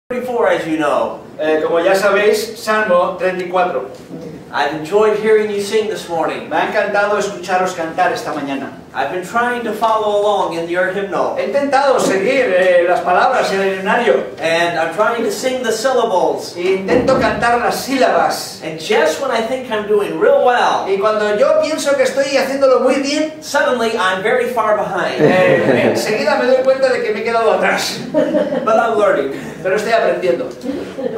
34, as you know. Como ya sabéis, Salmo 34. I've enjoyed hearing you sing this morning. Me ha encantado escucharos cantar esta mañana. I've been trying to follow along in your hymnal. He intentado seguir las palabras en el himnario. And I'm trying to sing the syllables. Intento cantar las sílabas. And just when I think I'm doing real well, Y cuando yo pienso que estoy haciéndolo muy bien, suddenly I'm very far behind. enseguida me doy cuenta de que me he quedado atrás. But I'm learning. Pero estoy aprendiendo.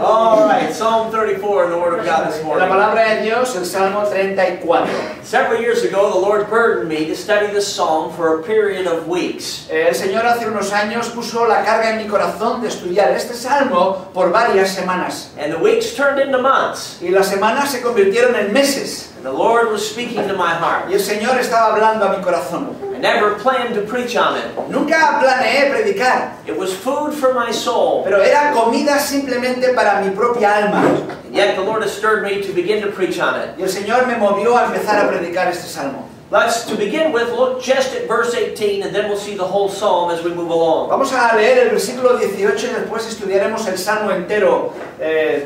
All right, Psalm 34 in the Word of God this La morning. palabra de Dios, el Salmo 34. Several years ago, the Lord burdened me to study this psalm for a period of weeks. El Señor hace unos años puso la carga en mi corazón de estudiar este salmo por varias semanas. And the weeks turned into months. Y las semanas se convirtieron en meses. And the Lord was speaking to my heart. Y el Señor estaba hablando a mi corazón. I never planned to preach on it. Nunca planeé predicar, It was food for my soul. pero era comida simplemente para mi propia alma. And yet the Lord has stirred me to begin to preach on it. Y el Señor me movió a empezar a predicar este salmo. Let's, to begin with, look just at verse 18, and then we'll see the whole psalm as we move along. Vamos a leer el versículo 18 y después estudiaremos el salmo entero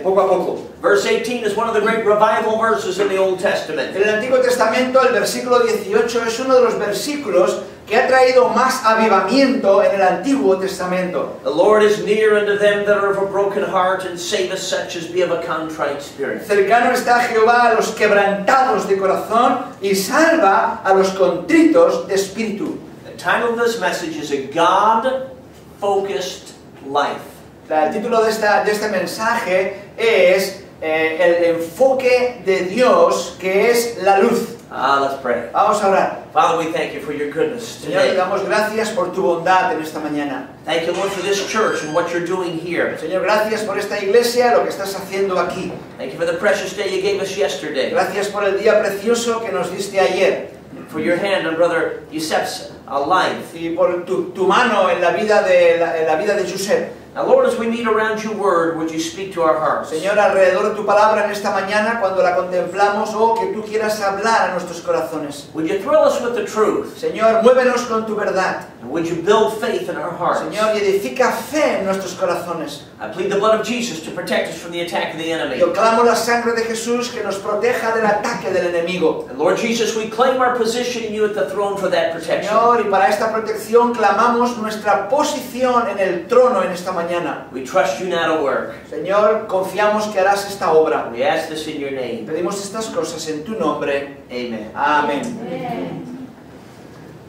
poco a poco. Verse 18 is one of the great revival verses in the Old Testament. En el Antiguo Testamento el versículo 18 es uno de los versículos que ha traído más avivamiento en el Antiguo Testamento. The Lord is near unto them that are of a broken heart, and saveth such as be of a contrite spirit. Cercano está Jehová a los quebrantados de corazón y salva a los contritos de espíritu. The title of this message is A God-Focused Life. El título de este mensaje es el enfoque de Dios, que es la luz. Let's pray. Vamos a orar. Father, we thank you for your goodness Señor, te today. damos gracias por tu bondad en esta mañana. Thank you, Lord, for this church and what you're doing here. Señor, gracias por esta iglesia, lo que estás haciendo aquí. Thank you for the precious day you gave us yesterday. Gracias por el día precioso que nos diste ayer. For your hand on Brother Yusef's life. Y por tu mano en la vida de Josep. Now, Lord, as we meet around your word, would you speak to our hearts? Señor, alrededor de tu palabra en esta mañana, cuando la contemplamos, que tú quieras hablar a nuestros corazones. Would you thrill us with the truth? Señor, muévenos con tu verdad. And would you build faith in our hearts? Señor, y edifica fe en nuestros corazones. I plead the blood of Jesus to protect us from the attack of the enemy. Yo clamo la sangre de Jesús que nos proteja del ataque del enemigo. And Lord Jesus, we claim our position in you at the throne for that protection. Señor, y para esta protección clamamos nuestra posición en el trono en esta mañana. We trust you now to work. Señor, confiamos que harás esta obra. We ask this in your name. Pedimos estas cosas en tu nombre. Amen. Amén.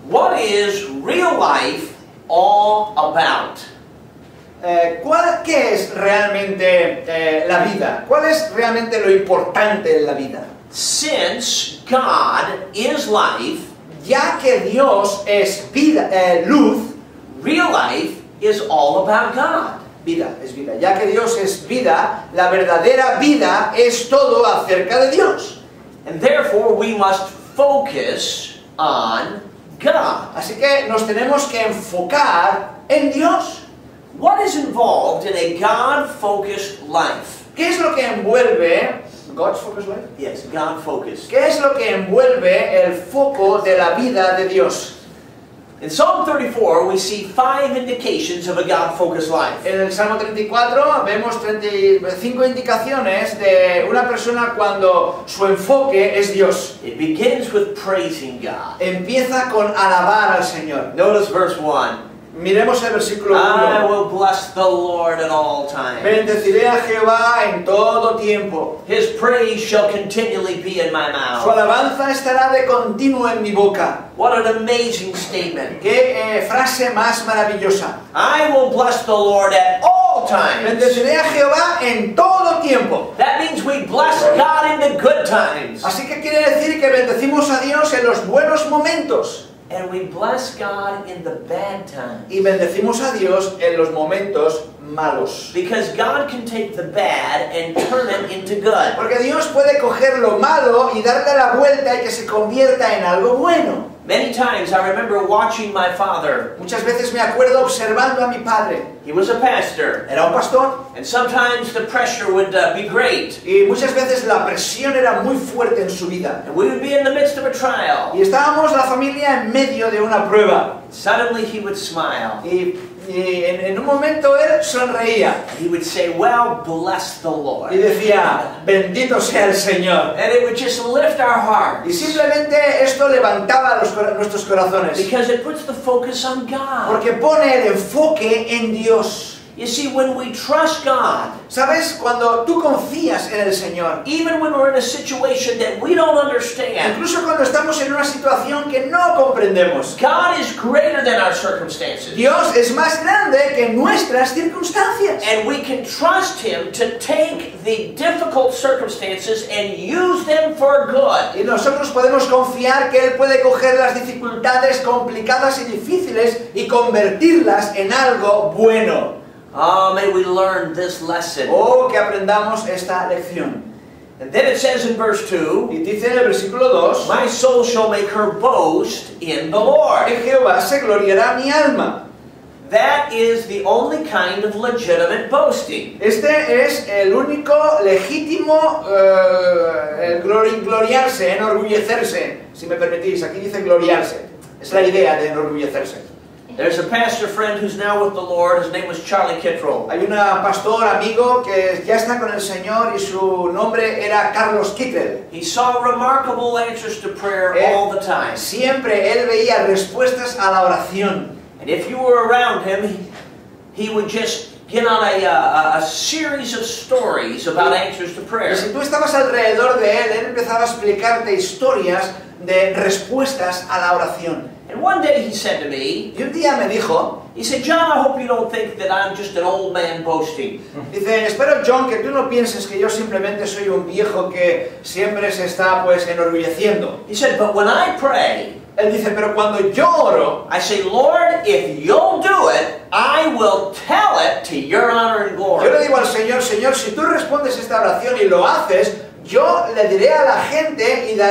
What is real life all about? ¿Qué es realmente la vida? ¿Cuál es realmente lo importante en la vida? Since God is life, Ya que Dios es vida, luz, real life is all about God. vida es vida. Ya que Dios es vida, la verdadera vida es todo acerca de Dios. And therefore we must focus on God. Así que nos tenemos que enfocar en Dios. What is involved in a God-focused life? ¿Qué es lo que envuelve God's focus life? Yes, God-focused. ¿Qué es lo que envuelve el foco de la vida de Dios? In Psalm 34, we see 5 indications of a God-focused life. En el Salmo 34 vemos 35 indicaciones de una persona cuando su enfoque es Dios. It begins with praising God. Empieza con alabar al Señor. Notice verse 1. Miremos el versículo I 1. will bless the Lord at all times. Bendeciré a Jehová en todo tiempo. His praise shall continually be in my Su mouth. alabanza estará de continuo en mi boca. What an amazing statement. ¡Qué frase más maravillosa! I will bless the Lord at all times. Bendeciré a Jehová en todo tiempo. That means we bless God in the good times. Así que quiere decir que bendecimos a Dios en los buenos momentos. And we bless God in the bad times. Y bendecimos a Dios en los momentos malos. Because God can take the bad and turn it into good. Porque Dios puede coger lo malo y darle la vuelta y que se convierta en algo bueno. Many times I remember watching my father. Muchas veces me acuerdo observando a mi padre. He was a pastor. Era un pastor. And sometimes the pressure would be great. Y muchas veces la presión era muy fuerte en su vida. And we would be in the midst of a trial. Y estábamos la familia en medio de una prueba. Suddenly he would smile. Y Y en un momento él sonreía He would say, well, bless the y Lord. decía, bendito sea el Señor. And it would just lift our hearts. Y simplemente esto levantaba nuestros corazones. Because it puts the focus on God. Porque pone el enfoque en Dios. You see, when we trust God, ¿Sabes? Cuando tú confías en el Señor, even when we're in a situation that we don't understand, incluso cuando estamos en una situación que no comprendemos, God is greater than our circumstances. Dios es más grande que nuestras circunstancias. And we can trust Him to take the difficult circumstances and use them for good. Y nosotros podemos confiar que Él puede coger las dificultades complicadas y difíciles y convertirlas en algo bueno. Oh, may we learn this lesson. Oh, que aprendamos esta lección. And then it says in verse 2, Y dice en el versículo 2, my soul shall make her boast in the Lord. en Jehová se gloriará mi alma. That is the only kind of legitimate boasting. Este es el único legítimo gloriarse, enorgullecerse, si me permitís. Aquí dice gloriarse. Es la idea de enorgullecerse. There's a pastor friend who's now with the Lord. His name was Charlie Kittrell. Hay un pastor amigo que ya está con el Señor y su nombre era Carlos Kittrell. He saw remarkable answers to prayer all the time. Siempre él veía respuestas a la oración. And if you were around him, he would just get on a series of stories about answers to Y prayer. si tú estabas alrededor de él empezaba a explicarte historias de respuestas a la oración. And one day he said to me, Y un día me dijo, he said, John, I hope you don't think that I'm just an old man boasting. dice, espero John que tú no pienses que yo simplemente soy un viejo que siempre se está pues enorgulleciendo. He said, but when I pray, Él dice, pero cuando yo oro, I say, Lord, if you'll do it, I will tell it to your honor and yo le glory. digo al Señor, Señor, si tú respondes esta oración y lo haces, yo le diré a la gente y le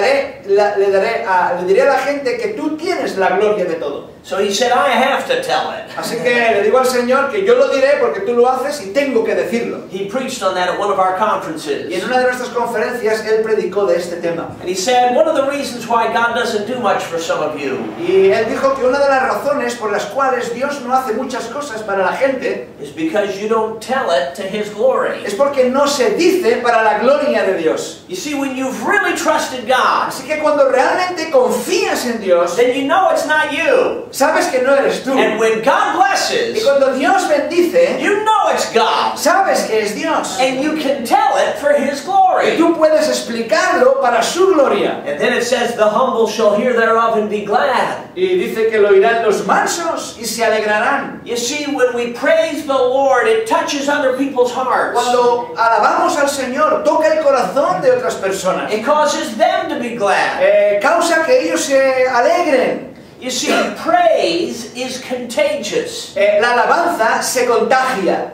diré a la gente que tú tienes la gloria de todo. So he said, I have to tell it. Así que le digo al Señor que yo lo diré porque tú lo haces y tengo que decirlo. He preached on that at one of our conferences. Y en una de nuestras conferencias él predicó de este tema. And he said, one of the reasons why God doesn't do much for some of you Y él dijo que una de las razones por las cuales Dios no hace muchas cosas para la gente is because you don't tell it to His glory. es porque no se dice para la gloria de Dios. You see, when you've really trusted God, Así que cuando realmente confías en Dios, then you know it's not you. sabes que no eres tú. And when God Y blesses, cuando Dios bendice, you know it's God. sabes que es Dios. And you can tell it for His Y glory. tú puedes explicarlo para su gloria. And then it says, the humble shall hear thereof and be glad. Y dice que lo oirán los mansos y se alegrarán. You see, when we praise the Lord, it touches other people's hearts. Cuando alabamos al Señor, toca el corazón de otras personas. It causes them to be glad. Causa que ellos se alegren. You see, praise is contagious. La alabanza se contagia.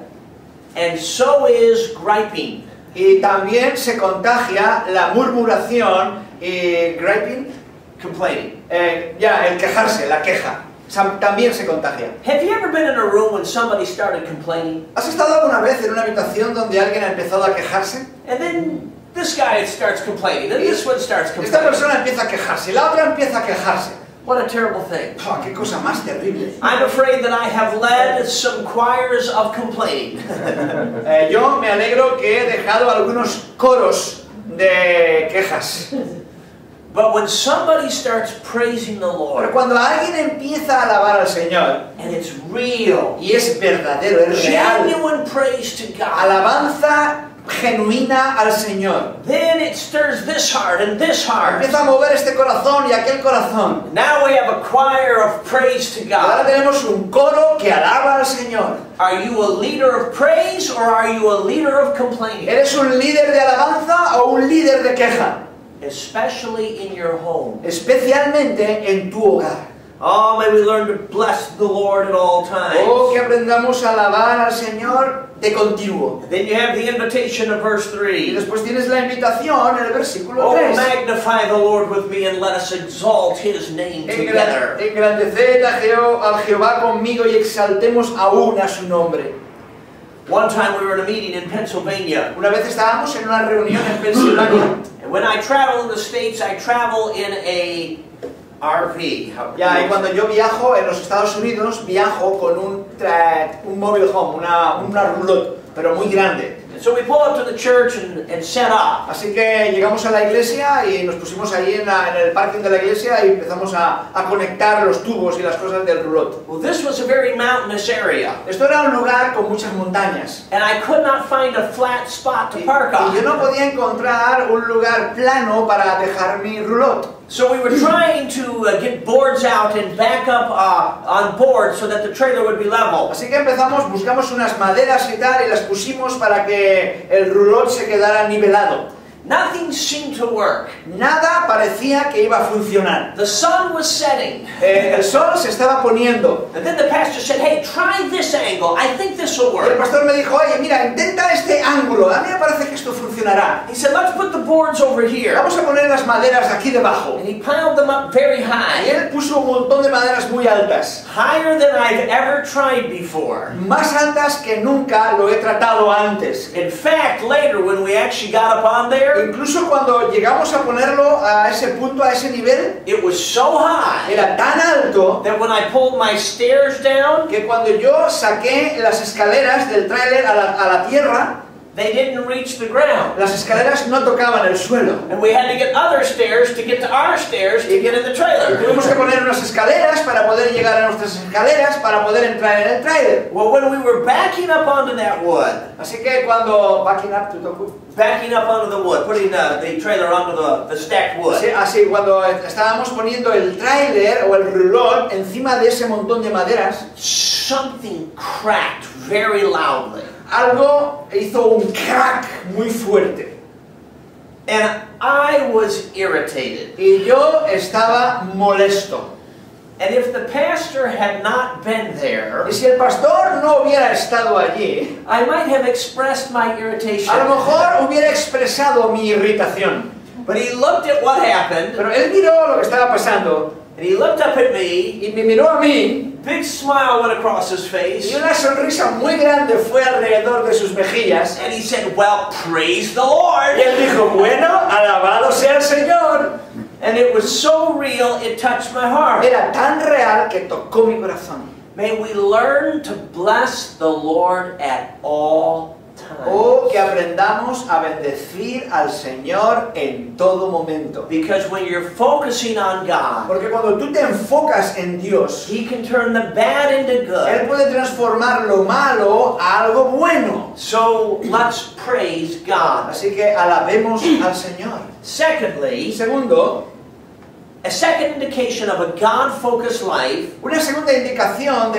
And so is griping. Y también se contagia la murmuración y griping, Complaining. el quejarse, la queja. También se contagia. Have you ever been in a room when somebody started complaining? ¿Has estado alguna vez en una habitación donde alguien ha empezado a quejarse? And then this guy starts complaining, and this one starts Esta complaining. persona empieza a quejarse, la otra empieza a quejarse. What a terrible thing. ¡Oh, qué cosa más terrible! I'm afraid that I have led some choirs of complaining. Yo me alegro que he dejado algunos coros de quejas. But when somebody starts praising the Pero Lord, cuando alguien empieza a alabar al Señor, and it's real, y es verdadero, es real, genuine praise to God, alabanza genuina al Señor, then it stirs this heart and this heart. empieza a mover este corazón y aquel corazón. Now we have a choir of praise to Y ahora God. tenemos un coro que alaba al Señor. Are you a leader of praise or are you a leader of complaining? ¿Eres un líder de alabanza o un líder de queja? Especially in your home. Especialmente en tu hogar. Oh, may we learn to bless the Lord at all Oh, times. que aprendamos a alabar al Señor de continuo. Then you have the invitation of verse Y 3. después tienes la invitación en el versículo Oh, 3. magnify the Lord with me and let us exalt His name together. Engrandeced a Jehová conmigo y exaltemos aún a su nombre. One time we were in a meeting in Pennsylvania. Una vez estábamos en una reunión en Pensilvania. And when I travel in the States, I travel in RV. Ya, y cuando yo viajo en los Estados Unidos, viajo con un mobile home, una roulotte, pero muy grande. So we pull up to the church and set up. Así que llegamos a la iglesia y nos pusimos ahí en el parking de la iglesia y empezamos a conectar los tubos y las cosas del roulotte. Well, this was a very mountainous area. Esto era un lugar con muchas montañas. And I could not find a flat spot to park Y yo on. no podía encontrar un lugar plano para dejar mi roulotte. So we were trying to get boards out and back up on board so that the trailer would be level. Así que buscamos unas maderas y tal y las pusimos para que el roulotte se quedara nivelado. Nothing seemed to work. Nada parecía que iba a funcionar. The sun was setting. El sol se estaba poniendo. And then the pastor said, hey, try this angle. I think this will Y el work. pastor me dijo, oye, mira, intenta este ángulo. A mí me parece que esto funcionará. He said, let's put the boards over here. Vamos a poner las maderas aquí debajo. And he piled them up very Y high. él puso un montón de maderas muy altas. Higher than I've ever tried before. Más altas que nunca lo he tratado antes. In fact, later when we actually got up on there, Incluso cuando llegamos a ponerlo a ese punto, a ese nivel, it was so high era tan alto that when I pulled my stairs down, que cuando yo saqué las escaleras del tráiler a la tierra, they didn't reach the ground. las escaleras no tocaban el suelo. And we had to get other stairs to get to our stairs to get in the Y trailer. tuvimos que poner unas escaleras para poder llegar a nuestras escaleras para poder entrar en el tráiler. Well, when we were backing up onto that wood, Así que cuando backing up to Toku, backing up onto the wood, putting the trailer onto the stacked wood, así cuando estábamos poniendo el tráiler o el roulotte encima de ese montón de maderas, something cracked very loudly. algo hizo un crack muy fuerte. And I was irritated. Y yo estaba molesto. And if the pastor had not been there, Y si el pastor no hubiera estado allí, I might have expressed my irritation. a lo mejor hubiera expresado mi irritación. But he looked at what happened, Pero él miró lo que estaba pasando and he looked up at me. y me miró a mí Big smile went across his y face, una sonrisa muy grande fue alrededor de sus mejillas. and he said, well, praise the Lord. Y él dijo, bueno, alabado sea el Señor. And it was so real, it touched my heart. Era tan real que tocó mi corazón. May we learn to bless the Lord at all times. Oh, que aprendamos a bendecir al Señor en todo momento. Because when you're focusing on God, Porque cuando tú te enfocas en Dios, He can turn the bad into Él good. puede transformar lo malo a algo bueno. So let's praise God. Así que alabemos al Señor. Y Secondly, segundo, a second indication of a God-focused life una segunda indicación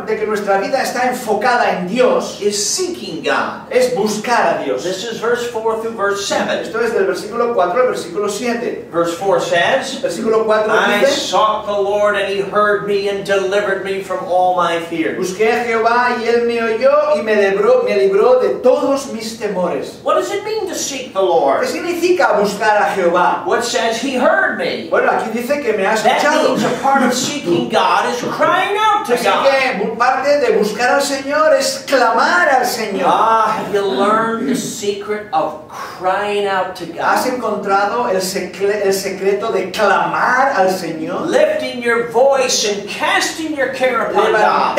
de que nuestra vida está enfocada en Dios is seeking God. es buscar a Dios. This is verse 4 through verse 7. Esto es del versículo 4 al versículo 7. Verse 4 says, Versículo 4 I dice, sought the Lord and He heard me and delivered me from all my fears. busqué a Jehová y Él me oyó y me libró de todos mis temores. What does it mean to seek the ¿Qué Lord? significa buscar a Jehová? What says He heard me? Bueno, aquí dice que me ha That escuchado. means a part of seeking God is crying out to Así God. que parte de buscar al Señor es clamar al Señor. Have you learned the secret of crying out to ¿Has God? encontrado el secreto de clamar al Señor? Lifting your voice and casting your care upon God.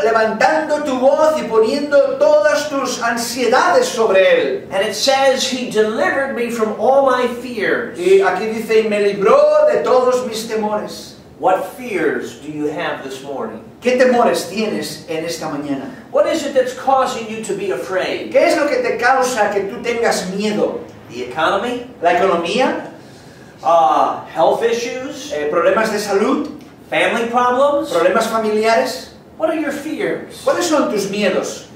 Levantando tu voz y poniendo todas tus ansiedades sobre Él. And it says He delivered me from all my fears. Y aquí dice, y me libró de todos mis temores. What fears do you have this morning? ¿Qué temores tienes en esta mañana? What is it that's causing you to be afraid? ¿Qué es lo que te causa que tú tengas miedo? The economy? ¿La economía? Health issues? ¿Problemas de salud? Family problems? ¿Problemas familiares? What are your fears? ¿Cuáles son tus miedos?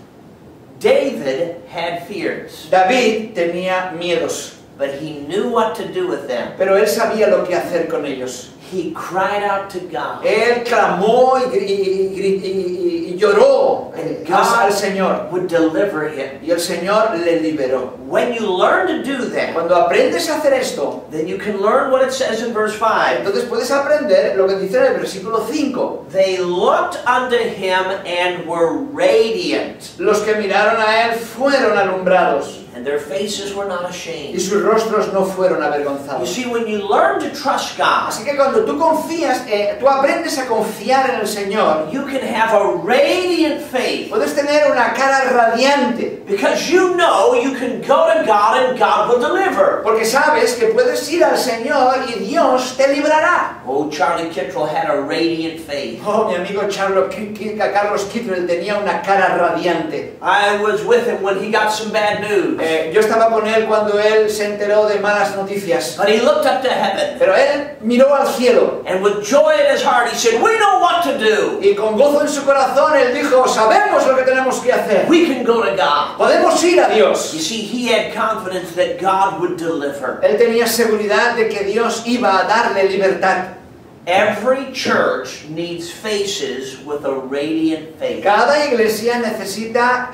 David had fears, David tenía miedos, but he knew what to do with them. pero él sabía lo que hacer con ellos. He cried out to God. Él clamó y lloró And al God Señor. would deliver him. Y el Señor le liberó. When you learn to do that, Cuando aprendes a hacer esto, then you can learn what it says in verse 5. entonces puedes aprender lo que dice en el versículo 5. They looked unto him and were radiant. Los que miraron a él fueron alumbrados. And their faces were not y ashamed. sus rostros no fueron You avergonzados. see, when you learn to trust God, Así que cuando tú confías, tú aprendes a confiar en el Señor, you can have a radiant faith puedes tener una cara radiante, because you know you can go to God and God will deliver. porque sabes que puedes ir al Señor y Dios te librará. Oh, Charlie Kittrell had a radiant faith. Oh, mi amigo Carlos Kittrell tenía una cara radiante. I was with him when he got some bad news. Yo estaba con él cuando él se enteró de malas noticias. But he looked up to heaven, Pero él miró al cielo and with joy in his heart, he said, we know what to do. y con gozo en su corazón él dijo, sabemos lo que tenemos que hacer. We can go to God. Podemos ir a Dios. You see, he had confidence that God would deliver. Él tenía seguridad de que Dios iba a darle libertad. Every church needs faces with a radiant faith. Cada iglesia necesita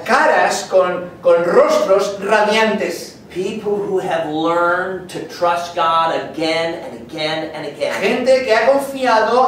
caras con rostros radiantes. People who have learned to trust God again and again and again. Gente que ha confiado,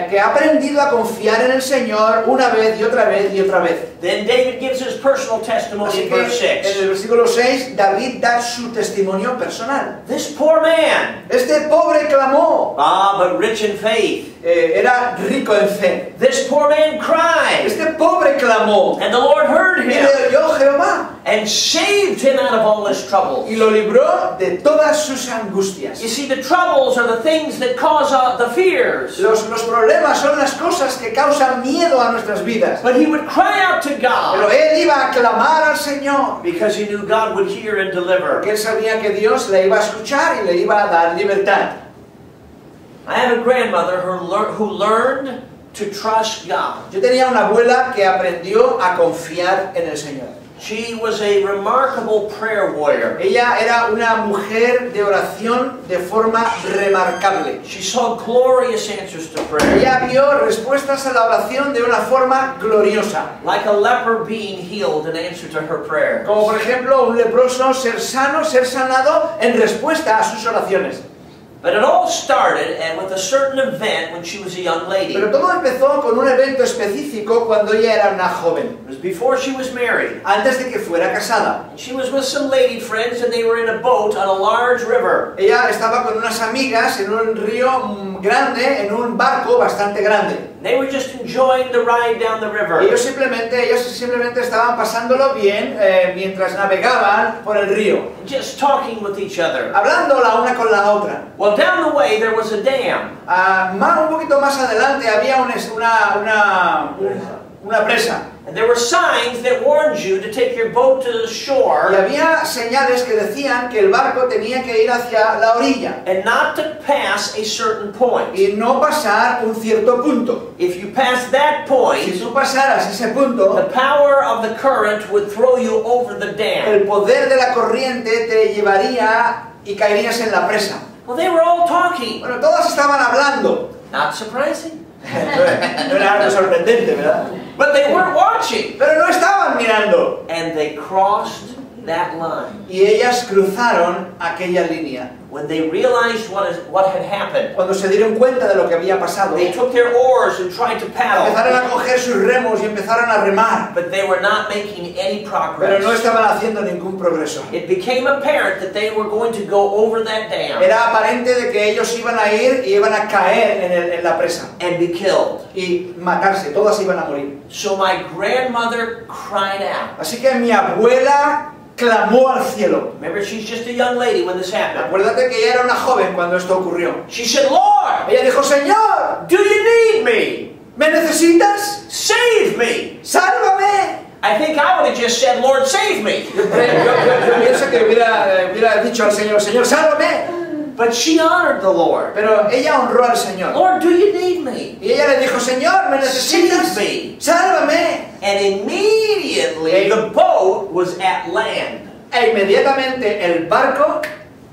que ha aprendido a confiar en el Señor una vez y otra vez y otra vez. Then David gives his personal testimony Así in que verse en 6. el versículo 6 David da su testimonio personal. This poor man, Este pobre clamó, but rich in faith. era rico en fe. This poor man cried, Este pobre clamó and the Lord heard y him le oyó Jehová and saved him out of all his troubles. y lo libró de todas sus angustias. You see, the troubles are the things that cause the fears. Los problemas son las cosas que causan miedo a nuestras vidas. But he would cry out to Pero God él iba a clamar al Señor, because he knew God would hear and deliver. porque él sabía que Dios le iba a escuchar y le iba a dar libertad. I have a grandmother who learned to trust God. Yo tenía una abuela que aprendió a confiar en el Señor. She was a remarkable prayer warrior. Ella era una mujer de oración de forma remarcable. She saw glorious answers to prayer. Ella vio respuestas a la oración de una forma gloriosa. Like a leper being healed in answer to her prayer. Como por ejemplo un leproso ser sano, ser sanado en respuesta a sus oraciones. But it all started with a certain event when she was a young lady. Pero todo empezó con un evento específico cuando ella era una joven, It was before she was married. antes de que fuera casada. She was with some lady friends and they were in a boat on a large river. Ella estaba con unas amigas en un río grande, en un barco bastante grande. They were just enjoying the ride down the river. Ellos simplemente estaban pasándolo bien mientras navegaban por el río, Just talking with each other. hablando la una con la otra. Well, down the way there was a dam. Un poquito más adelante había una presa. And there were signs that warned you to take your boat to the Y shore había señales que decían que el barco tenía que ir hacia la orilla and not to pass a certain point. y no pasar un cierto punto. If you pass that Si point, tú pasaras ese punto, the power of the current would throw you over the dam. el poder de la corriente te llevaría y caerías en la presa. Well, they were all talking. Bueno, todas estaban hablando. Not surprising. No era algo sorprendente, ¿verdad? But they weren't watching. Pero no estaban mirando. And they crossed that line. Y ellas cruzaron aquella línea. When they realized what had happened, Cuando se dieron cuenta de lo que había pasado, they took their oars and tried to paddle. empezaron a coger sus remos y empezaron a remar. But they were not making any Pero no progress. estaban haciendo ningún progreso. It became apparent that they were going to go over that dam Era aparente de que ellos iban a ir y iban a caer en la presa and be killed. y matarse, todas iban a morir. So my grandmother cried out. Así que mi abuela clamó al cielo. Remember, she's just a young lady when this happened. Acuérdate que ella era una joven cuando esto ocurrió. She said, Lord, Ella dijo, Señor, do you need me? ¿me necesitas? Save me. ¡Sálvame! I think I would have just said, Lord, save me. Yo pienso que hubiera dicho al Señor, Señor, sálvame. But she honored the Lord. Pero ella honró al Señor. Lord, do you need me? Y ella le dijo, Señor, ¿me necesitas? Save me. ¡Sálvame! And immediately the boat was at land. E inmediatamente el barco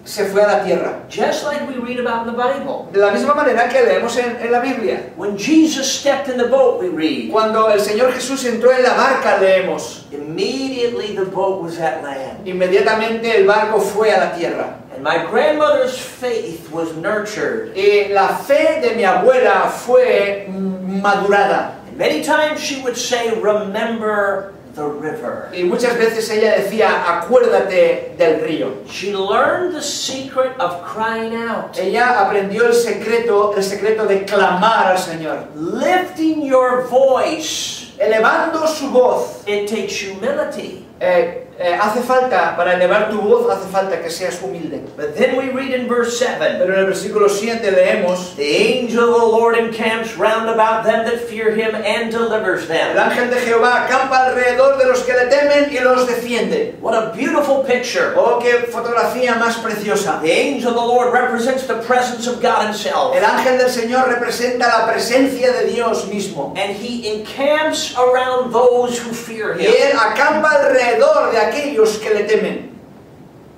se fue a la tierra. Just like we read about in the Bible. De la misma manera que leemos en la Biblia. When Jesus stepped in the boat, we read, Cuando el Señor Jesús entró en la barca, leemos. immediately the boat was at land. Inmediatamente el barco fue a la tierra. And my grandmother's faith was nurtured. Y la fe de mi abuela fue madurada. And many times she would say, remember the river. Y muchas veces ella decía, acuérdate del río. She learned the secret of crying out. Ella aprendió el secreto de clamar al Señor. Lifting your voice. Elevando su voz. It takes humility. Hace falta, para elevar tu voz, hace falta que seas humilde. But then we read in verse 7. Pero en el versículo 7 leemos, The angel of the Lord encamps round about them that fear him and delivers el them. ángel de Jehová acampa alrededor de los que le temen y los defiende. What a beautiful picture. Oh, qué fotografía más preciosa. The angel of the Lord represents the presence of God himself. El ángel del Señor representa la presencia de Dios mismo. And he encamps around those who fear Y him. él acampa alrededor de aquellos que le temen.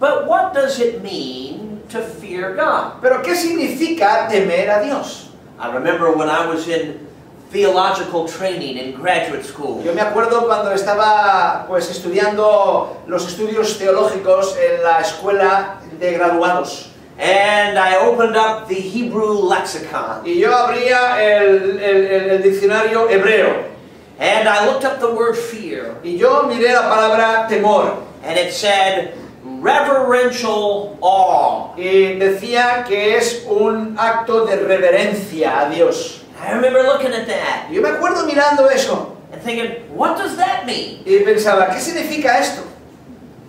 But what does it mean to fear God? Pero ¿qué significa temer a Dios? I remember when I was in theological training in graduate school. Yo me acuerdo cuando estaba pues estudiando los estudios teológicos en la escuela de graduados. And I opened up the Hebrew lexicon. Y yo abría el diccionario hebreo. And I looked up the word fear. Y yo miré la palabra temor. And it said reverential awe. Y decía que es un acto de reverencia a Dios. I remember looking at that Yo me acuerdo mirando eso. and thinking, what does that mean? Y pensaba, ¿qué significa esto?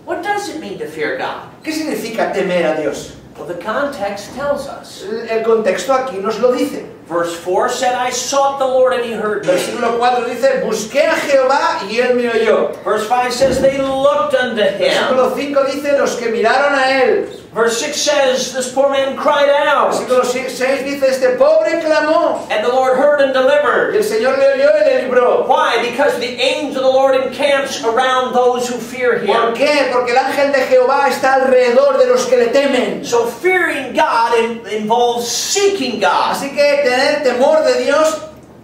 What does it mean to fear God? ¿Qué significa temer a Dios? Well, the context tells us. El contexto aquí nos lo dice. Verse 4 said, I sought the Lord and he heard me. Versículo 4 dice, busqué a Jehová y él me oyó. Verse 5 says, they looked unto him. Versículo 5 dice, los que miraron a él. Verse 6 says, this poor man cried out. Versículo 6 dice, este pobre clamó. And the Lord heard and Y delivered. el Señor le oyó y le libró. Why? Because the angel of the Lord encamps around those who fear ¿Por him. qué? Porque el ángel de Jehová está alrededor de los que le temen. So fearing God involves seeking God. Así que tener temor de Dios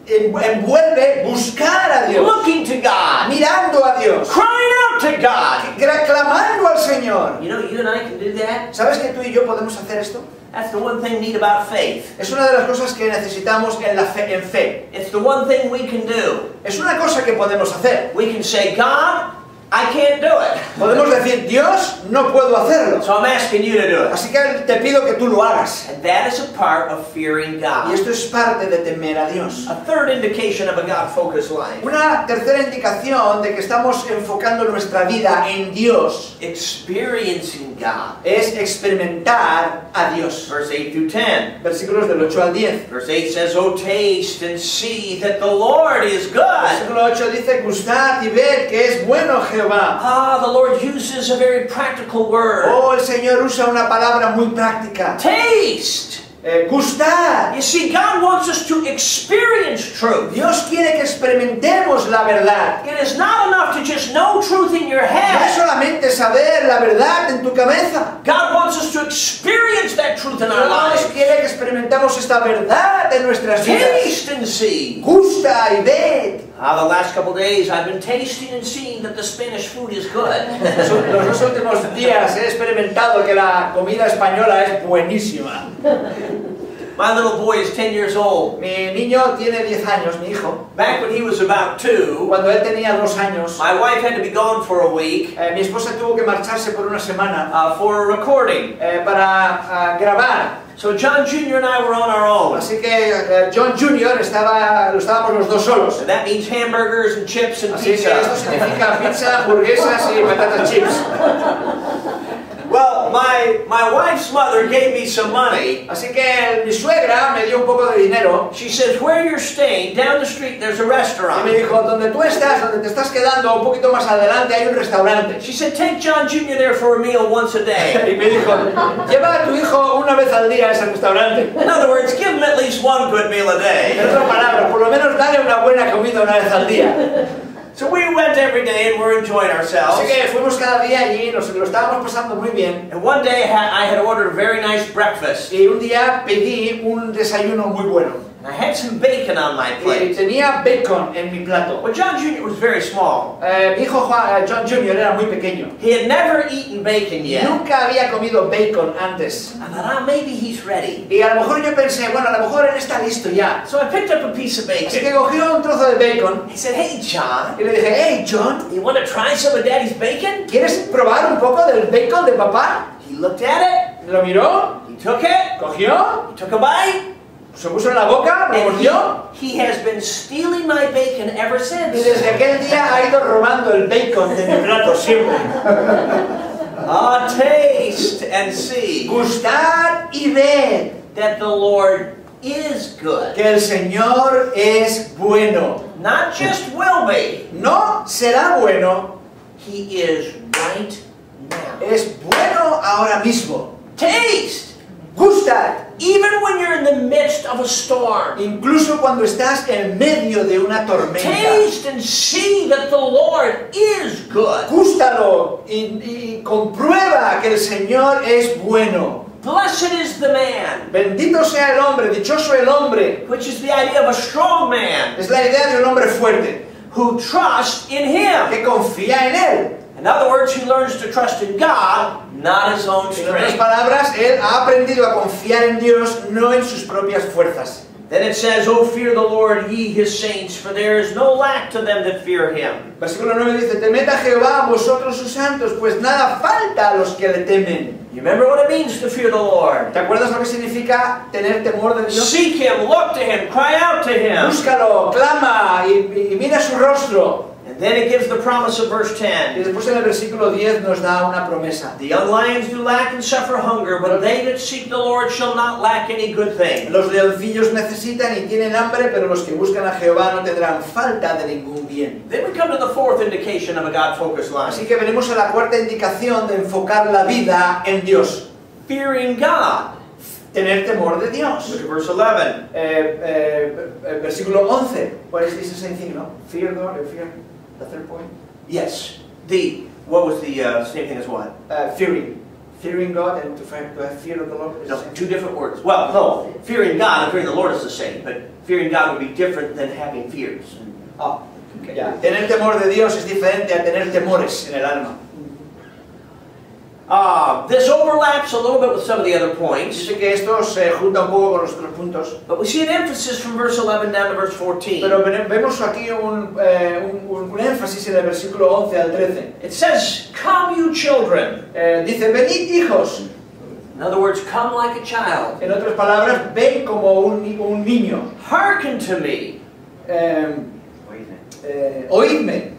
envuelve buscar a Dios. Looking to God. Mirando a Dios. Crying out to God. Clamando al Señor. You know, you and I can do that. ¿Sabes que tú y yo podemos hacer esto? That's the one thing neat about faith. Es una de las cosas que necesitamos en fe. It's the one thing we can do. Es una cosa que podemos hacer. We can say, God, I can't do it. Podemos decir, Dios, no puedo hacerlo. So I'm asking you to do it. Así que te pido que tú lo hagas. And that is a part of fearing Y God. esto es parte de temer a Dios. A third indication of a God-focused life. Una tercera indicación de que estamos enfocando nuestra vida en Dios Experiencing God. es experimentar a Dios. Verse 8 through 10. Versículos del 8 al 10. Verse 8 says, oh, taste and see that the Lord is good. Versículo 8 dice, gustad y ved que es bueno Jehová. Ah, the Lord uses a very practical word. Oh, el Señor usa una palabra muy práctica. Taste. Gustad. You see, God wants us to experience truth. Dios quiere que experimentemos la verdad. It is not enough to just know truth in your No es head. solamente saber la verdad en tu cabeza. God wants us to experience that truth in our Dios lives. quiere que experimentemos esta verdad en nuestras vidas. Taste and see. Gusta y ved. The last couple of days I've been tasting and seeing that the Spanish food is good. Los dos últimos días he experimentado que la comida española es buenísima. My little boy is 10 years old. Mi niño tiene 10 años, mi hijo. Back when he was about 2, Cuando él tenía 2 años, my wife had to be gone for a week mi esposa tuvo que marcharse por una semana for a recording. para grabar. So John Jr. and I were on our own. Así que John Jr. estábamos los dos solos. And that means hamburgers and chips and Así que esto pizza. significa pizza, hamburguesas y patatas chips. Well, my wife's mother gave me some money. Así que mi suegra me dio un poco de dinero She says, where you're staying, down the street, there's a y me restaurant. dijo, donde tú estás, donde te estás quedando, un poquito más adelante hay un restaurante. She said, take John Jr. there for a meal once a day. Y me dijo, lleva a tu hijo una vez al día a ese restaurante. In other words, give him at least one good meal a En day. otras palabras, por lo menos dale una buena comida una vez al día. So we went every day and we're enjoying ourselves. Así que fuimos cada día allí, nos lo estábamos pasando muy bien. And one day I had ordered a very nice breakfast. Y un día pedí un desayuno muy bueno. And I had some bacon on my y plate. tenía bacon en mi plato. Well, John Jr. was very small. Mi hijo John Jr. era muy pequeño. He had never eaten bacon yet. Nunca había comido bacon antes. I thought, maybe he's ready. Y a lo mejor yo pensé, bueno, a lo mejor él está listo ya. So I picked up a piece of Así que bacon. cogió un trozo de bacon He said, hey, John, y le dije, hey, John, you want to try some of Daddy's bacon? ¿quieres probar un poco del bacon de papá? He looked at it. Lo miró, He took it. cogió, He took a bite. se puso en la boca, lo And mordió. he has been stealing my bacon ever Y since. desde aquel día ha ido robando el bacon de mi plato siempre. Ah, taste and see Gustad y ved that the Lord is good. que el Señor es bueno. Not just will be, No será bueno, He is right now. es bueno ahora mismo. Taste! Gustad, Even when you're in the midst of a storm, incluso cuando estás en medio de una tormenta. taste and see that the Lord is good. Gústalo y comprueba que el Señor es bueno. Blessed is the man, Bendito sea el hombre, dichoso el hombre. which is the idea of a strong man, Es la idea de un hombre fuerte, who trusts in Him. que confía en él. In other words, he learns to trust in God, not his own En otras strength. palabras, él ha aprendido a confiar en Dios, no en sus propias fuerzas. Then it says, "O fear the Lord, ye his saints, for there is no lack to them that fear him." Versículo 9 dice, temed a Jehová, vosotros sus santos, pues nada falta a los que le temen. You remember what it means to fear the Lord? ¿Te acuerdas lo que significa tener temor de Dios? Seek him, look to him, cry out to him. Búscalo, clama y mira su rostro. And then it gives the promise of verse Y 10. después en el versículo 10 nos da una promesa. The young lions do lack and suffer hunger, but they that seek the Lord shall not lack any good thing. Los leoncillos necesitan y tienen hambre, pero los que buscan a Jehová no tendrán falta de ningún bien. Then we come to the fourth indication of a God-focused Así life. que venimos a la cuarta indicación de enfocar la vida en Dios. Fearing God. Tener temor de Dios. Look at verse 11. Versículo 11. What is this same thing, no? Fear God, fear. The third point. Yes. What was the same thing as what? Fearing. Fearing God and to have fear of the Lord. No, two different words. Well, no, fearing God and fearing the Lord is the same, but fearing God would be different than having fears. Ah, okay. Ya. Tener temor de Dios es diferente a tener temores en el alma. This overlaps a little bit with some of the other points, Dice que esto se junta un poco con los otros puntos. but we see an emphasis from verse 11 down to verse 14. Pero vemos aquí un énfasis en el versículo 11 al 13. It says, "Come, you children." Dice, venid hijos. In other words, come like a child. En otras palabras, ven como un niño. Hearken to me. Oídme.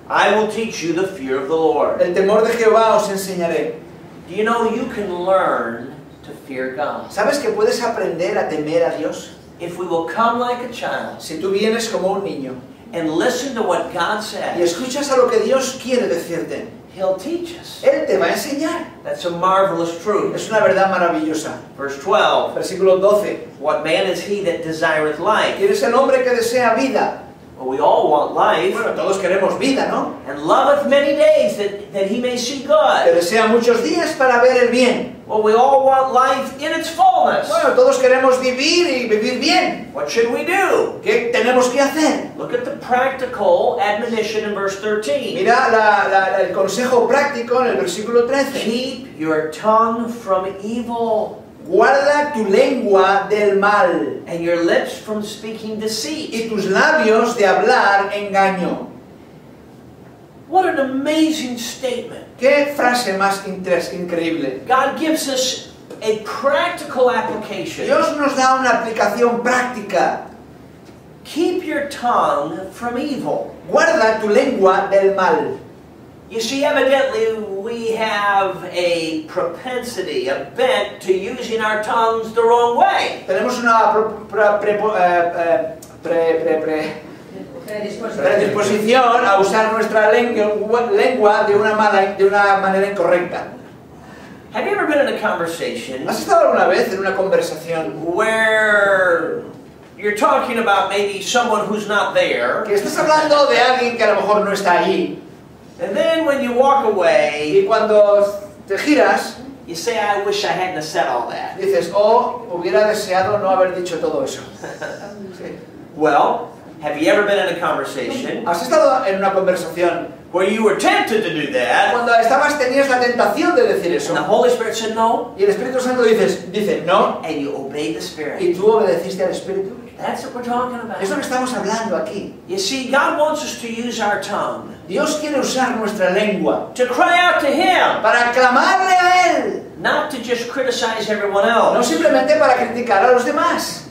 I will teach you the fear of the Lord. El temor de Jehová os enseñaré. Do you know you can learn to fear God? ¿Sabes que puedes aprender a temer a Dios? If we will come like a child Si tú vienes como un niño and listen to what God y says, escuchas a lo que Dios quiere decirte, He'll teach us. Él te va a enseñar. That's a marvelous truth. Es una verdad maravillosa. Verse 12. Versículo 12. What man is he that desireth life? ¿Quién es el hombre que desea vida? Well, we all want life. Bueno, todos queremos vida, ¿no? And loveth many days that he may see Que good. desea muchos días para ver el bien. Well, we all want life in its fullness. Bueno, todos queremos vivir y vivir bien. What should we do? ¿Qué tenemos que hacer? Look at the practical admonition in verse 13. Mira el consejo práctico en el versículo 13. Keep your tongue from evil Guarda tu lengua del mal and your lips from speaking deceit. y tus labios de hablar engaño. What an amazing statement. Qué frase más increíble. God gives us a practical application. Dios nos da una aplicación práctica. Keep your tongue from evil. Guarda tu lengua del mal. You see, evidently we have a propensity, a bent to using our tongues the wrong way. Tenemos una predisposición a usar nuestra lengua de una manera incorrecta. Have you ever been in a conversation ¿Has estado alguna vez en una conversación where you're talking about maybe someone who's not there, que estás hablando de alguien que a lo mejor no está allí and then when you walk away, y cuando te giras You say, I wish I hadn't have said all that. Dices, oh, hubiera deseado no haber dicho todo eso. Sí. Well, have you ever been in a conversation ¿Has estado en una conversación where you were tempted to do that, cuando tenías la tentación de decir eso? and the Holy Spirit said no, Y el Espíritu Santo dice no, and you obeyed the y Spirit? tú obedeciste al Espíritu. That's what we're talking Es lo about. que estamos hablando aquí. You see, God wants us to use our tongue Dios quiere usar nuestra lengua to cry out to Him, para clamarle a Él, not to just criticize everyone no else. simplemente para criticar a los demás.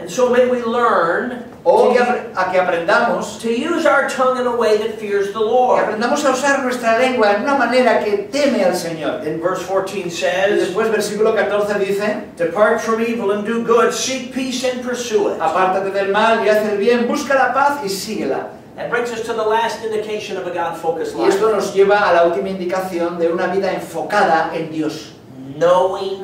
And so may we learn O to, a que aprendamos to use our tongue in a way that fears the que Lord. aprendamos a usar nuestra lengua en una manera que teme al Señor. Then verse 14 Y says, después versículo 14 dice, depart from evil and do good, seek peace and pursue it. apártate del mal y haz el bien, busca la paz y síguela. That brings us to the last indication of a God-focused Y esto life. nos lleva a la última indicación de una vida enfocada en Dios, Knowing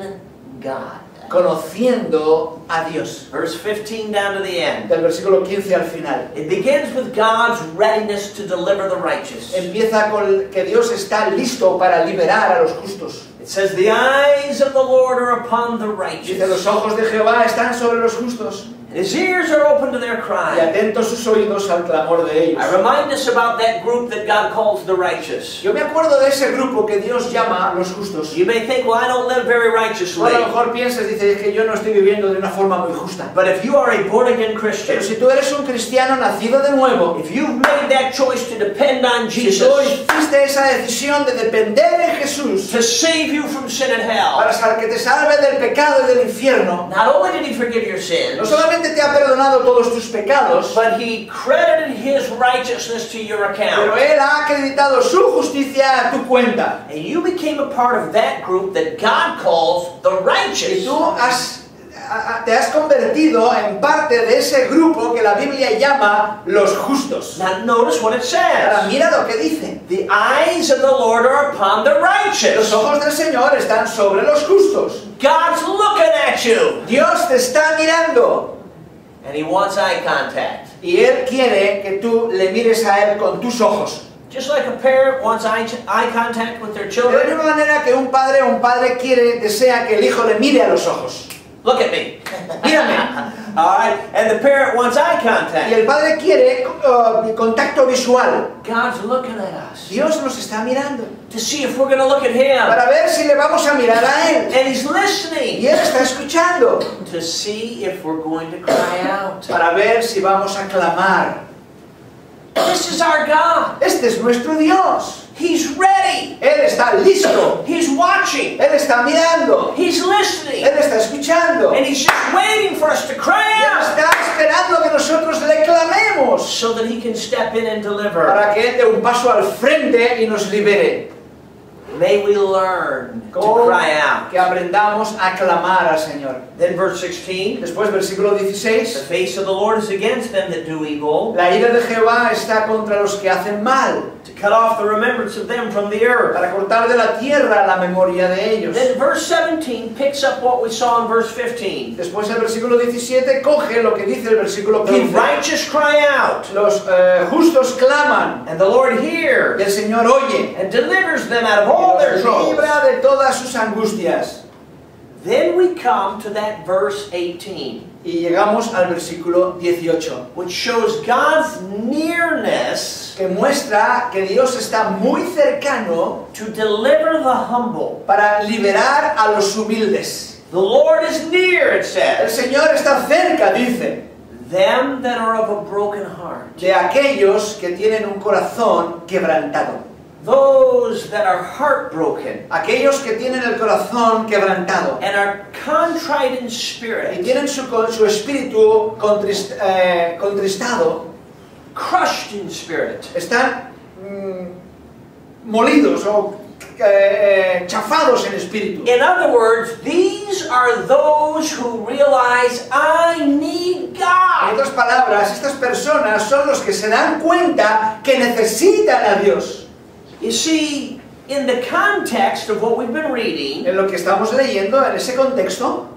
God. conociendo a Dios. Verse 15 down to the end. Del versículo 15 al final. It begins with God's readiness to deliver the righteous. Empieza con que Dios está listo para liberar a los justos. It says, the eyes of the Lord are upon the Dice, los righteous, ojos de Jehová están sobre los justos and His ears are open to their y cry. atentos sus oídos al clamor de ellos. I remind us about that group that God calls the righteous. Yo me acuerdo de ese grupo que Dios llama los justos. You may think, well, I don't live very Tú a righteously. lo mejor piensas, dices, es que yo no estoy viviendo de una forma muy justa. But if you are a born-again Christian, Pero si tú eres un cristiano nacido de nuevo, if you've made that choice to depend on si tú Jesus hiciste esa decisión de depender en Jesús to save you from sin and hell, para que te salve del pecado y del infierno, not only did He forgive your no sins, solamente te ha perdonado todos tus pecados, but He credited His righteousness to your pero account. Él ha acreditado su justicia a tu cuenta. And you became a part of that group that God calls the Y righteous. tú te has convertido en parte de ese grupo que la Biblia llama los justos. Now notice what it Ahora says. mira lo que dice. The eyes of the Lord are upon the Los righteous. ojos del Señor están sobre los justos. God's looking at you. Dios te está mirando. And He wants eye contact. Y Él quiere que tú le mires a Él con tus ojos. Just like a parent wants eye contact with their De la children. misma manera que un padre desea que el hijo le mire a los ojos. Look at me. Mírame. All right. And the parent wants eye Y contact. el padre quiere contacto visual. God's looking at us Dios nos está mirando to see if we're going to look at Him. para ver si le vamos a mirar a Él. And He's Y listening Él está escuchando to see if we're going to cry out. para ver si vamos a clamar. This is our God. Este es nuestro Dios. He's ready. Él está listo. He's watching. Él está mirando. He's listening. Él está escuchando. And He's just waiting for us to cry Y Él out está esperando que nosotros le clamemos so that He can step in and deliver. para que Él dé un paso al frente y nos libere. May we learn to Como cry out. que aprendamos a clamar al Señor. Then verse 16. Después, versículo The 16. face of the Lord is against them that do evil, La ira de Jehová está contra los que hacen mal, to cut off the remembrance of them from the earth. para cortar de la tierra la memoria de ellos. Then verse 17 picks up what we saw in verse 15. Después el versículo 17 coge lo que dice el versículo The 15. righteous cry out, Los justos claman and the Lord y hears el Señor oye and delivers them out of y all their los troubles. libra de todas sus angustias. Then we come to that verse 18, Y llegamos al versículo 18, which shows God's nearness que muestra que Dios está muy cercano to deliver the humble. para liberar a los humildes. The Lord is near, it El says, Señor está cerca, dice, them that are of a broken heart. de aquellos que tienen un corazón quebrantado. Those that are heartbroken Aquellos que tienen el corazón quebrantado and are contrite in y spirit, tienen su espíritu contristado, crushed in spirit. están molidos o chafados en espíritu. In other words, these are those who realize I need En God. otras palabras, estas personas son los que se dan cuenta que necesitan a Dios. You see, in the context of what we've been reading, En lo que estamos leyendo, en ese contexto,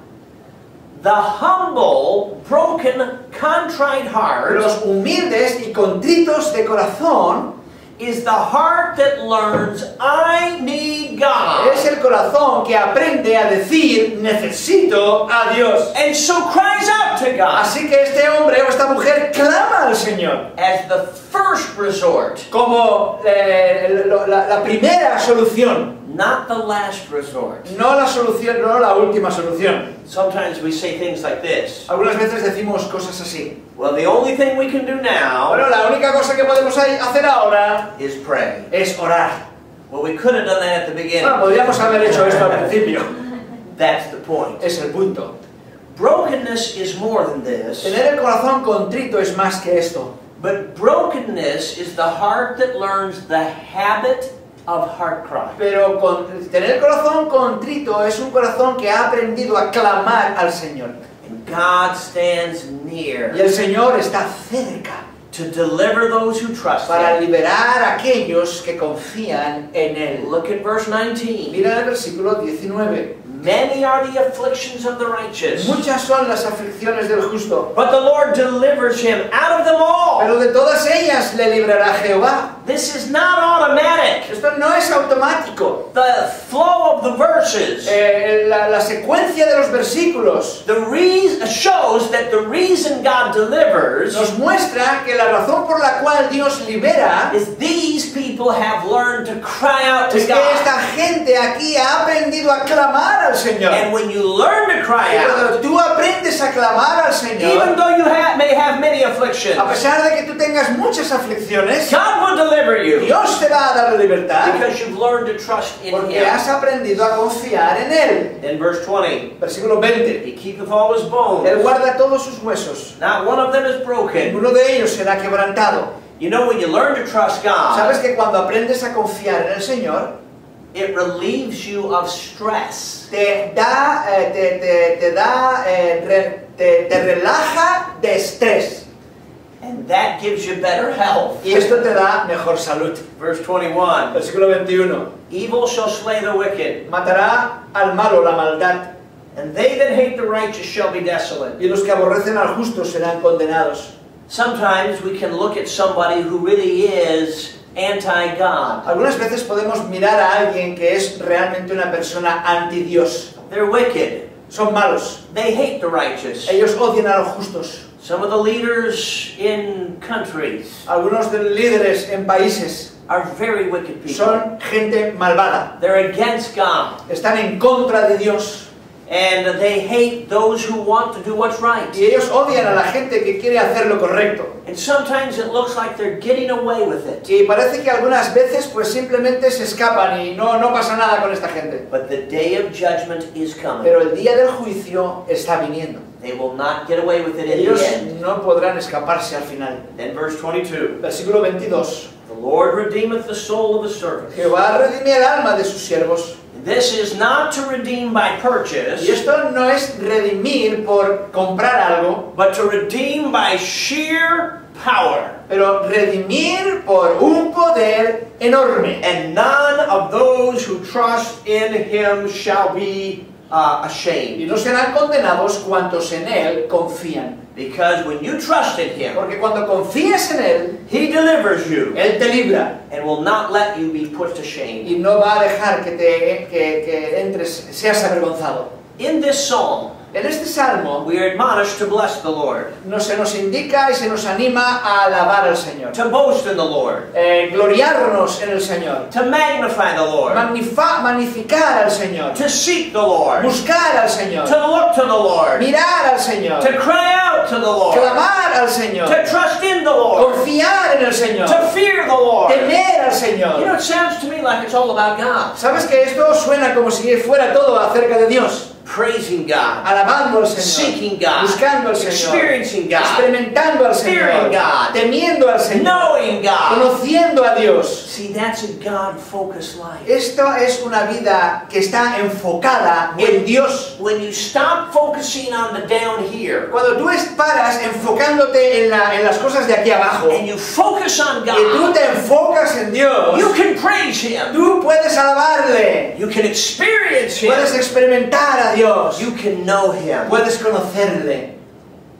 the humble, broken, contrite heart los humildes y contritos de corazón is the heart that learns I need God. es el corazón que aprende a decir, necesito a Dios. And so cries out to God Así que este hombre o esta mujer clama al Señor as the first resort, como la primera solución, not the last resort. no la solución, no la última solución. Sometimes we say things like this. Algunas veces decimos cosas así. Well, the only thing we can do now Bueno, la única cosa que podemos hacer ahora is pray. es orar. Well, we could have done that at the beginning. Bueno, podríamos haber hecho esto al principio. That's the point. Es el punto. Brokenness is more than this. Tener el corazón contrito es más que esto. But brokenness is the heart that learns the habit of heart cry. Pero tener el corazón contrito es un corazón que ha aprendido a clamar al Señor. And God stands near Y el Señor está cerca to deliver those who trust para Him. liberar a aquellos que confían en Él. Look at verse 19. Mira el versículo 19. Many are the afflictions of the righteous, Muchas son las aflicciones del justo, but the Lord delivers him out of them all. pero de todas ellas le librará Jehová. This is not automatic. Esto no es automático. The flow of the verses La secuencia de los versículos shows that the reason God delivers nos muestra que la razón por la cual Dios libera is these people have learned to cry out to es que God. esta gente aquí ha aprendido a clamar al Señor. And when you learn to cry Y out, cuando tú aprendes a clamar al even Señor, though you may have many afflictions, a pesar de que tú tengas muchas aflicciones, God will deliver you Dios te va a dar la libertad because you've learned to trust in porque Him. has aprendido a confiar en Él. In verse 20, Versículo 20. He keepeth all His bones. Él guarda todos sus huesos. Not one of them is broken. Ninguno de ellos será quebrantado. You know, when you learn to trust God, ¿Sabes que cuando aprendes a confiar en el Señor, it relieves you of stress. te relaja de estrés? And that gives you better health. Y esto te da mejor salud. Verse 21, Versículo 21. Evil shall slay the wicked, Matará al malo la maldad, and they that hate the righteous shall be desolate. y los que aborrecen al justo serán condenados. Sometimes we can look at somebody who really is anti-God. Algunas veces podemos mirar a alguien que es realmente una persona anti-Dios. They're wicked. Son malos. They hate the righteous. Ellos odian a los justos. Some of the leaders in countries Algunos de los líderes en países are very wicked people. son gente malvada. They're against God. Están en contra de Dios. And they hate those who want to do what's right. Y ellos odian a la gente que quiere hacer lo correcto. And sometimes it looks like they're getting away with it. Y parece que algunas veces pues simplemente se escapan y no pasa nada con esta gente. But the day of judgment is coming. Pero el día del juicio está viniendo. They will not get away with it in Ellos the end. no podrán escaparse al final. Then verse 22. Versículo 22. The Lord redeemeth the soul of his servant. Jehová redime el alma de sus siervos. This is not to redeem by Y purchase, esto no es redimir por comprar algo, but to redeem by sheer power. pero redimir por un poder enorme. And none of those who trust in him shall be Y ashamed. no serán condenados cuantos en él confían. Because when you trust in him, Porque cuando confíes en él, he delivers you él te libra. and will not let you be put to shame. Y no va a dejar que entres, seas avergonzado. In this psalm, En este salmo we are admonished to bless the Lord, se nos indica y se nos anima a alabar al Señor. to boast in the Lord, Gloriarnos en el Señor. to magnify the Lord, Magnificar al Señor. to seek the Lord, Buscar al Señor. to look to the Lord, Mirar al Señor. to cry out to the Lord, Clamar al Señor. to trust in the Lord, Confiar en el Señor. to fear the Lord. Temer al You know, Señor. it sounds to me like it's all about God. ¿Sabes que esto suena como si fuera todo acerca de Dios? Praising God, Alabando al Señor. seeking God, Buscando al Señor. experiencing God, Experimentando al Señor. fearing God, Temiendo al Señor. knowing God. Conociendo a Dios. See, that's a God-focused life. Esto es una vida que está enfocada en Dios. When you stop focusing on the down here Cuando tú paras enfocándote en las cosas de aquí abajo and you focus on y tú God, te enfocas en Dios, you can praise Him. tú puedes alabarle, You can experience puedes Him. experimentar a Dios, You can know Him. puedes conocerle.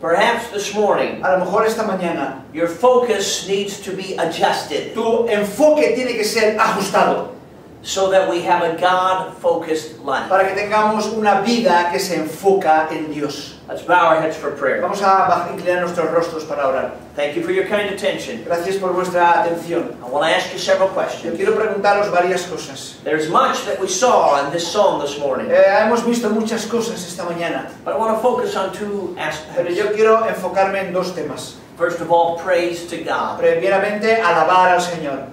Perhaps this morning, A lo mejor esta mañana your focus needs to be adjusted. tu enfoque tiene que ser ajustado. so that we have a God-focused life. para que tengamos una vida que se enfoca en Dios. Let's bow our heads for prayer. Vamos a inclinar nuestros rostros para orar. Thank you for your kind attention. Gracias por vuestra atención. I want to ask you several Yo questions. quiero preguntaros varias cosas. There's much that we saw in this song this morning, Hemos visto muchas cosas esta mañana, but I want to focus on two pero aspects. yo quiero enfocarme en dos temas. First of all, praise to God. Primeramente, alabar al Señor.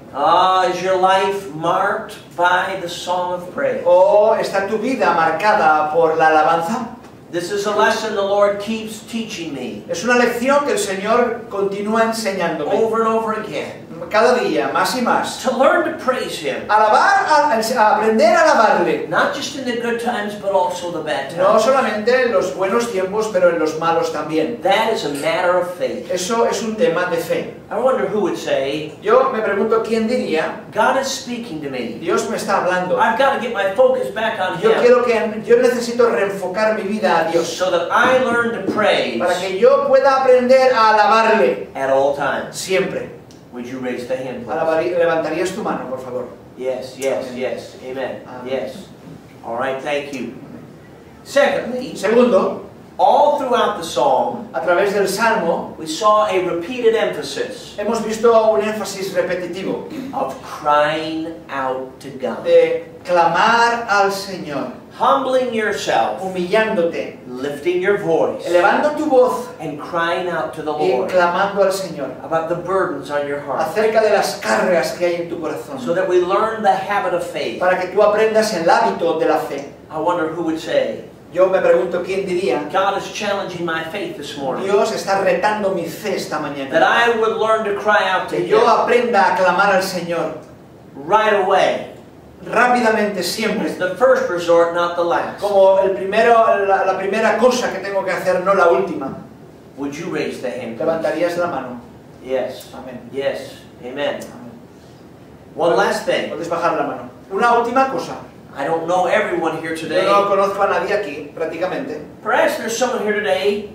Is your life marked by the song of praise? ¿O está tu vida marcada por la alabanza? This is a lesson the Lord keeps teaching me Es una lección que el Señor continúa enseñándome over and over again. cada día, más y más. To learn to praise Him, Aprender a alabarle. not just in the good times, but also the bad No times. solamente en los buenos tiempos, pero en los malos también. That is a matter of faith. Eso es un tema de fe. I wonder who would say, Yo me pregunto quién diría, God is speaking to me. Dios me está hablando. I've got to get my focus back on Him Yo necesito reenfocar mi vida a Dios so that I learn to praise para que yo pueda aprender a alabarle at all times. siempre. Would you raise the hand, please? Levantarías tu mano, por favor. Yes, yes, yes. Amen. Amen. Yes. All right, thank you. Secondly, Segundo, all throughout the song, a través del Salmo we saw a repeated emphasis hemos visto un énfasis repetitivo of crying out to God. de clamar al Señor, Humbling yourself, humillándote, lifting your voice, elevando tu voz and crying out to the y Lord clamando al Señor about the burdens on your heart, acerca de las cargas que hay en tu corazón, so that we learn the habit of faith. para que tú aprendas el hábito de la fe. I wonder who would say, Yo me pregunto quién diría, God is challenging my faith this morning, Dios está retando mi fe esta that mañana, I would learn to cry out to que yo Him aprenda a clamar al Señor right away, rápidamente siempre, as the first resort, not the last. como la primera cosa que tengo que hacer, no la última. Would you raise the hand, please? Levantarías la mano. Yes. Amén. Yes. Amen. Amén. One last thing. Puedes bajar la mano. Una última cosa. I don't know everyone here Yo today. no conozco a nadie aquí, prácticamente. Perhaps there's someone here today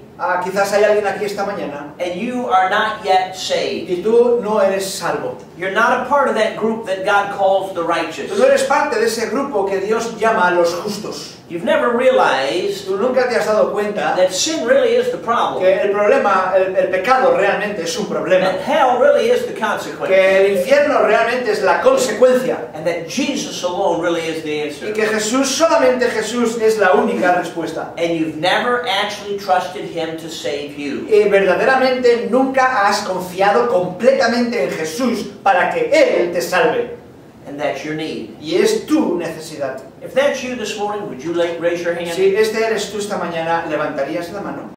Quizás hay alguien aquí esta mañana and you are not yet saved. y tú no eres salvo. You're not a part of that group that God calls the Tú righteous. no eres parte de ese grupo que Dios llama a los justos. You've never realized Tú nunca te has dado cuenta that sin really is the problem. que el problema, el pecado realmente es un problema. That hell really is the consequence. Que el infierno realmente es la consecuencia. And that Jesus alone really is the Y answer. que solamente Jesús es la única respuesta. And you've never actually trusted Him to save you. Y verdaderamente nunca has confiado completamente en Jesús para que Él te salve. And that's your need. Y es tu necesidad. If that's you this morning, would you raise your hand? Si este eres tú esta mañana, ¿levantarías la mano?